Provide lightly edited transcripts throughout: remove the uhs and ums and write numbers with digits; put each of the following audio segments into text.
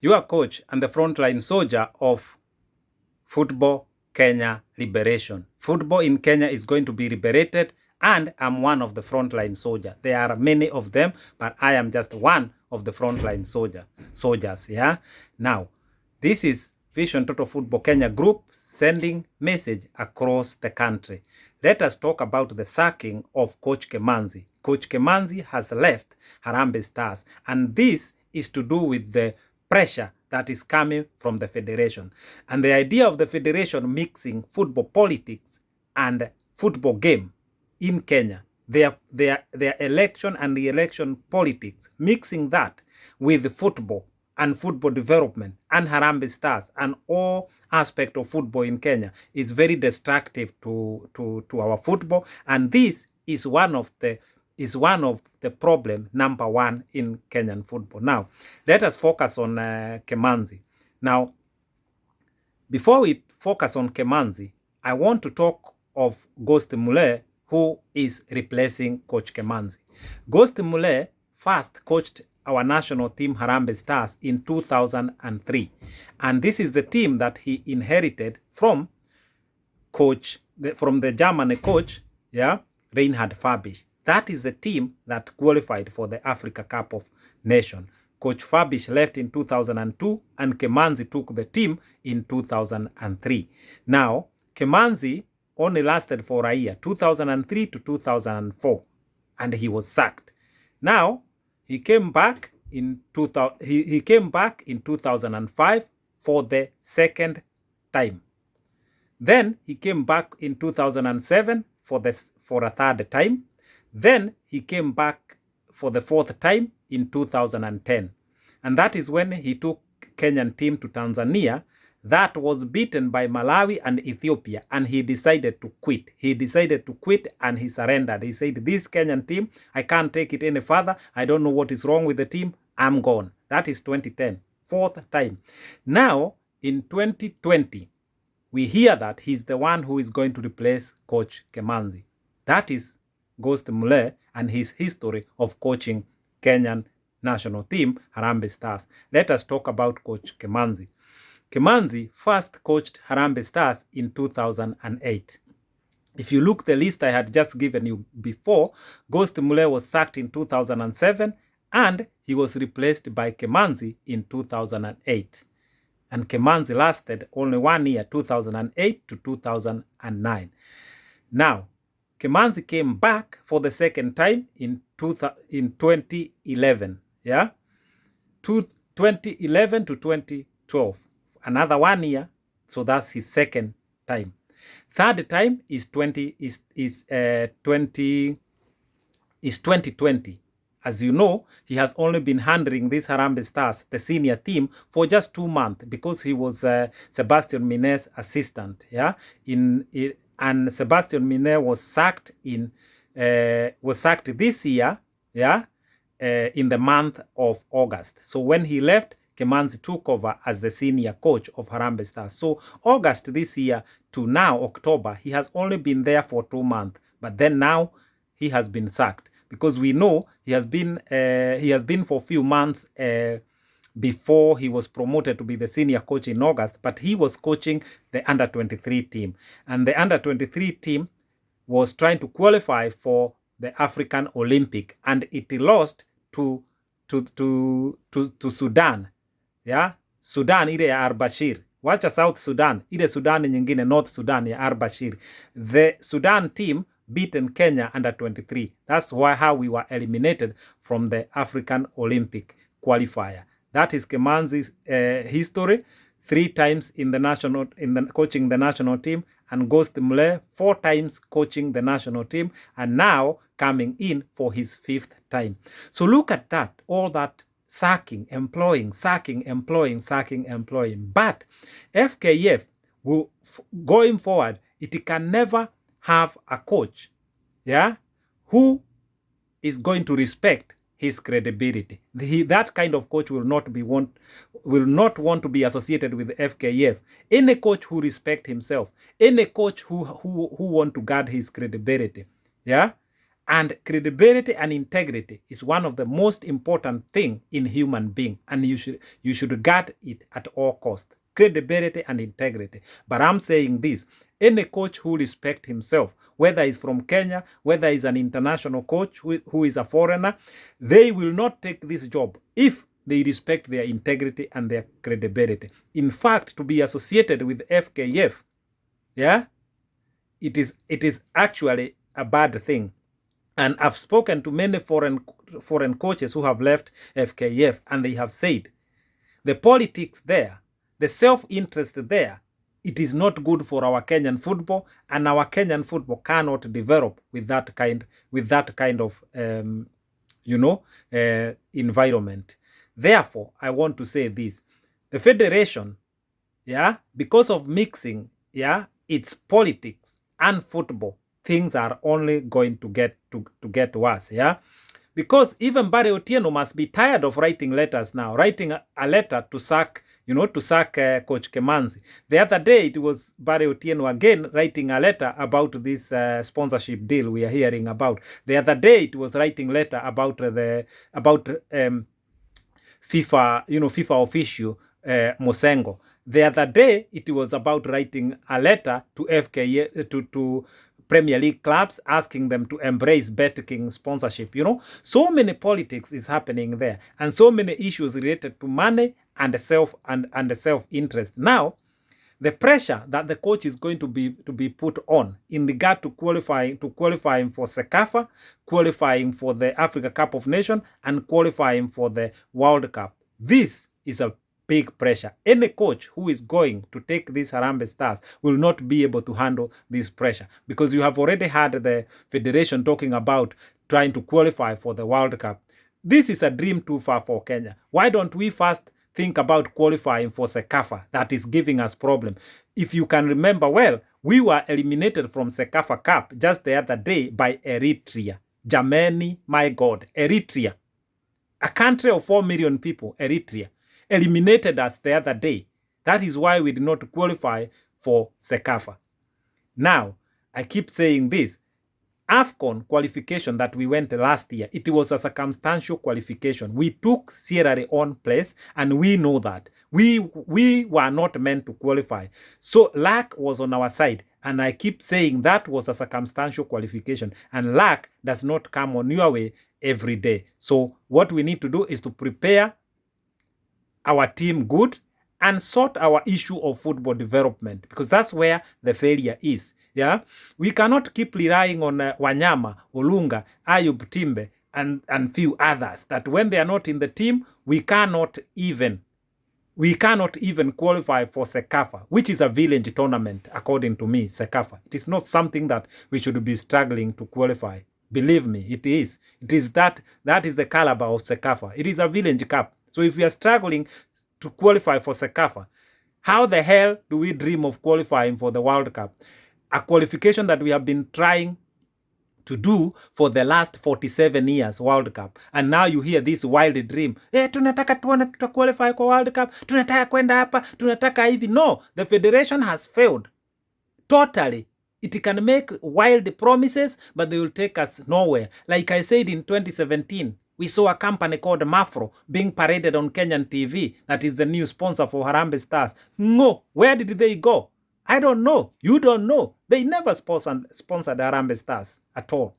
your coach and the frontline soldier of Football Kenya liberation. Football in Kenya is going to be liberated, and I'm one of the frontline soldiers. There are many of them, but I am just one of the frontline soldiers. Yeah. Now, this is Vision Total Football Kenya group sending message across the country. Let us talk about the sacking of Coach KIMANZI. Coach KIMANZI has left Harambee Stars, and this is to do with the pressure that is coming from the federation. And the idea of the federation mixing football politics and football game in Kenya, their election and the election politics, mixing that with football and football development and Harambee Stars and all aspect of football in Kenya is very destructive to our football. And this is one of the problem number one in Kenyan football. Now, let us focus on KIMANZI. Now, before we focus on KIMANZI, I want to talk of Ghost Mulee, who is replacing Coach KIMANZI. Ghost Mulee first coached our national team Harambee Stars in 2003. And this is the team that he inherited from the German coach, yeah, Reinhard Fabisch. That is the team that qualified for the Africa Cup of Nations. Coach Fabisch left in 2002 and KIMANZI took the team in 2003. Now, KIMANZI only lasted for a year, 2003 to 2004, and he was sacked. Now, he came back in 2005 for the second time. Then he came back in 2007 for a third time. Then he came back for the fourth time in 2010. And that is when he took Kenyan team to Tanzania that was beaten by Malawi and Ethiopia, and he decided to quit. He decided to quit and he surrendered. He said, this Kenyan team, I can't take it any further. I don't know what is wrong with the team. I'm gone. That is 2010, fourth time. Now, in 2020, we hear that he's the one who is going to replace Coach KIMANZI. That is Ghost Mulee and his history of coaching Kenyan national team, Harambee Stars. Let us talk about Coach KIMANZI. KIMANZI first coached Harambee Stars in 2008. If you look the list I had just given you before, Ghost Mulee was sacked in 2007 and he was replaced by KIMANZI in 2008. And KIMANZI lasted only 1 year, 2008 to 2009. Now, KIMANZI came back for the second time in 2011. Yeah? 2011 to 2012. Another 1 year, so that's his second time. Third time is 2020. As you know, he has only been handling this Harambee Stars, the senior team, for just 2 months because he was Sebastian Mine's assistant. Yeah, and Sebastian Mine was sacked this year. Yeah, in the month of August. So when he left, KIMANZI took over as the senior coach of Harambee Stars. So August this year to now, October, he has only been there for 2 months. But then now he has been sacked because we know he has been for a few months before he was promoted to be the senior coach in August. But he was coaching the under-23 team. And the under-23 team was trying to qualify for the African Olympic. And it lost to Sudan. Yeah, Sudan ile ya Al-Bashir. Wacha South Sudan, ile Sudan nyingine, North Sudan ya Al-Bashir. The Sudan team beaten Kenya under 23. That's how we were eliminated from the African Olympic qualifier. That is KIMANZI's history. 3 times coaching the national team, and Ghost Mulee 4 times coaching the national team, and now coming in for his 5th time. So look at that, all that sacking, employing. But FKF will, going forward, it can never have a coach, yeah, who is going to respect his credibility. That kind of coach will not want to be associated with FKF. Any coach who respects himself, any coach who want to guard his credibility, yeah, And credibility and integrity is one of the most important thing in human being, and you should guard it at all cost. Credibility and integrity. But I'm saying this: any coach who respects himself, whether he's from Kenya, whether he's an international coach who is a foreigner, they will not take this job if they respect their integrity and their credibility. In fact, to be associated with FKF, yeah, it is actually a bad thing. And I've spoken to many foreign coaches who have left FKF, and they have said the politics there, the self-interest there, it is not good for our Kenyan football, and our Kenyan football cannot develop with that kind of environment. Therefore, I want to say this: the federation, yeah, because of mixing, yeah, its politics and football, things are only going to get worse, yeah. Because even Barry Otieno must be tired of writing letters now, writing a letter to sack, Coach KIMANZI. The other day, it was Barry Otieno again writing a letter about this sponsorship deal we are hearing about. The other day, it was writing letter about FIFA, FIFA official Mosengo. The other day, it was about writing a letter to FKF, to Premier League clubs, asking them to embrace Bet-King sponsorship. So many politics is happening there, and so many issues related to money and the self-interest. Now, the pressure that the coach is going to be put on in regard to qualifying for SECAFA, qualifying for the Africa Cup of Nations, and qualifying for the World Cup. This is a big pressure. Any coach who is going to take these Harambee Stars will not be able to handle this pressure, because you have already had the federation talking about trying to qualify for the World Cup. This is a dream too far for Kenya. Why don't we first think about qualifying for SECAFA? That is giving us problem. If you can remember well, we were eliminated from SECAFA Cup just the other day by Eritrea. Jameni, my God, Eritrea. A country of 4 million people, Eritrea, eliminated us the other day. That is why we did not qualify for SECAFA. Now, I keep saying this: AFCON qualification that we went last year, it was a circumstantial qualification. We took Sierra Leone place, and we know that. We were not meant to qualify. So luck was on our side. And I keep saying that was a circumstantial qualification. And luck does not come on your way every day. So what we need to do is to prepare our team good and sort our issue of football development, because that's where the failure is. Yeah, we cannot keep relying on Wanyama, Olunga, Ayub Timbe, and few others that when they are not in the team, we cannot even qualify for SECAFA, which is a village tournament, according to me. SECAFA, it is not something that we should be struggling to qualify. Believe me, it is. It is that is the caliber of SECAFA. It is a village cup. So if we are struggling to qualify for SECAFA, how the hell do we dream of qualifying for the World Cup? A qualification that we have been trying to do for the last 47 years, World Cup. And now you hear this wild dream. Tunataka qualify for World Cup. Tunataka kwenda hapa. Tunataka hivi. No, the federation has failed. Totally. It can make wild promises, but they will take us nowhere. Like I said in 2017, we saw a company called Mafro being paraded on Kenyan TV. That is the new sponsor for Harambee Stars. No, where did they go? I don't know. You don't know. They never sponsored Harambee Stars at all.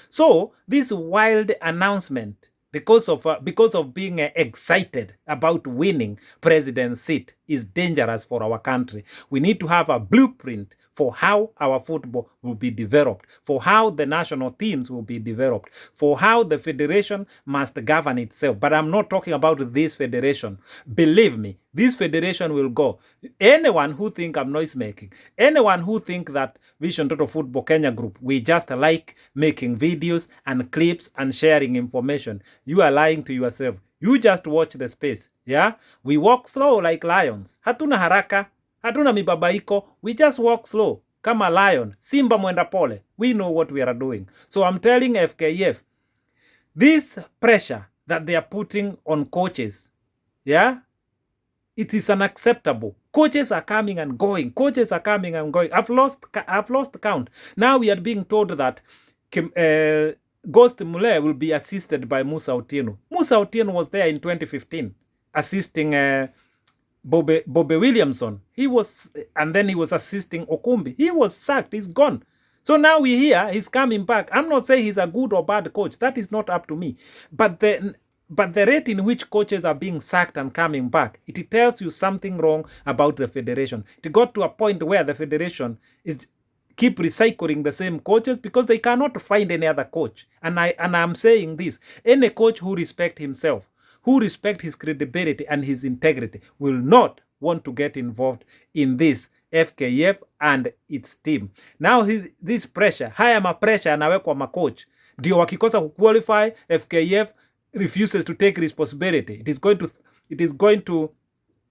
So this wild announcement, because of being excited about winning president's seat, is dangerous for our country. We need to have a blueprint for how our football will be developed, for how the national teams will be developed, for how the federation must govern itself. But I'm not talking about this federation. Believe me, this federation will go. Anyone who think I'm noise making, anyone who think that Vision Total Football Kenya Group, we just like making videos and clips and sharing information, you are lying to yourself. You just watch the space. Yeah, we walk slow like lions. Hatuna haraka. Hatuna mibabaiko. We just walk slow. Kama lion. Simba mwenda pole. We know what we are doing. So I'm telling FKF, this pressure that they are putting on coaches, yeah, it is unacceptable. Coaches are coming and going. Coaches are coming and going. I've lost count. Now we are being told that Ghost Mulee will be assisted by Musa Otieno. Musa Otieno was there in 2015 assisting Bobby Williamson. He was, and then he was assisting Okumbi. He was sacked. He's gone. So now we hear he's coming back. I'm not saying he's a good or bad coach. That is not up to me. But the rate in which coaches are being sacked and coming back, it tells you something wrong about the federation. It got to a point where the federation is keep recycling the same coaches because they cannot find any other coach. And I'm saying this, any coach who respects himself, who respects his credibility and his integrity, will not want to get involved in this FKF and its team. Now this pressure, haya mapressure anawekwa macoach, ndio wakikosa qualify, FKF refuses to take responsibility. It is going to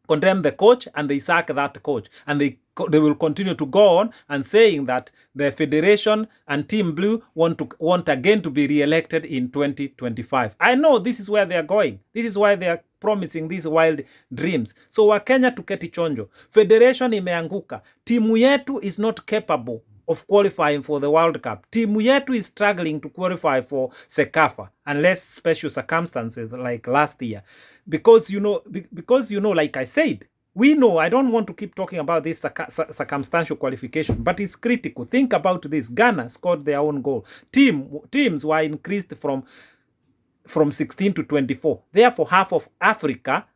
condemn the coach, and they sack that coach, and they will continue to go on and saying that the federation and Team Blue want again to be re-elected in 2025. I know this is where they are going. This is why they are promising these wild dreams. So Wakenya tuketi chonjo. Federation imeanguka. Timu yetu is not capable of qualifying for the World Cup. Timu yetu is struggling to qualify for SECAFA unless special circumstances like last year. Because like I said, we know, I don't want to keep talking about this circumstantial qualification, but it's critical. Think about this. Ghana scored their own goal. Teams were increased from 16 to 24. Therefore, half of Africa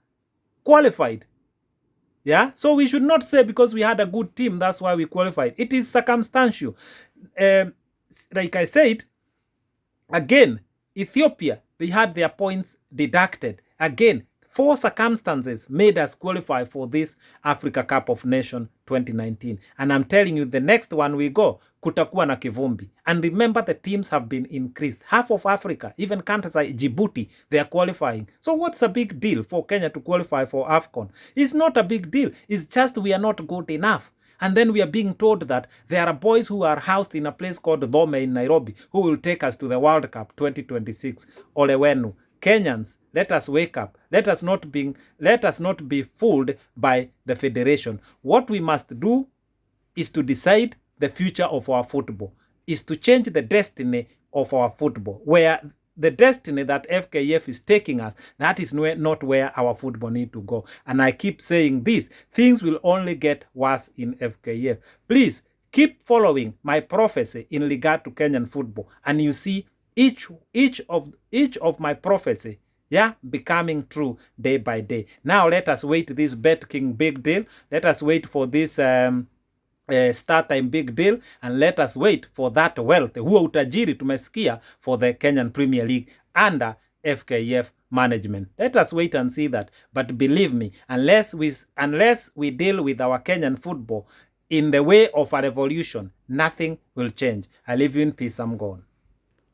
qualified. Yeah, so we should not say because we had a good team, that's why we qualified. It is circumstantial. Like I said, again, Ethiopia, they had their points deducted. Again, 4 circumstances made us qualify for this Africa Cup of Nations 2019. And I'm telling you, the next one we go, kutakuwa na kivumbi. And remember, the teams have been increased. Half of Africa, even countries like Djibouti, they are qualifying. So what's a big deal for Kenya to qualify for AFCON? It's not a big deal. It's just we are not good enough. And then we are being told that there are boys who are housed in a place called Dome in Nairobi who will take us to the World Cup 2026. Olewenu. Kenyans, let us wake up. Let us not be fooled by the federation. What we must do is to decide the future of our football, is to change the destiny of our football, where the destiny that FKF is taking us, that is not where our football need to go. And I keep saying this, things will only get worse in FKF. Please keep following my prophecy in regard to Kenyan football, and you see each of my prophecy, yeah, becoming true day by day. Now let us wait this Bet King big deal. Let us wait for this Star Time big deal, and let us wait for that wealth, huo utajiri tumesikia, for the Kenyan Premier League under FKF management. Let us wait and see that. But believe me, unless we deal with our Kenyan football in the way of a revolution, nothing will change. I leave you in peace. I'm gone.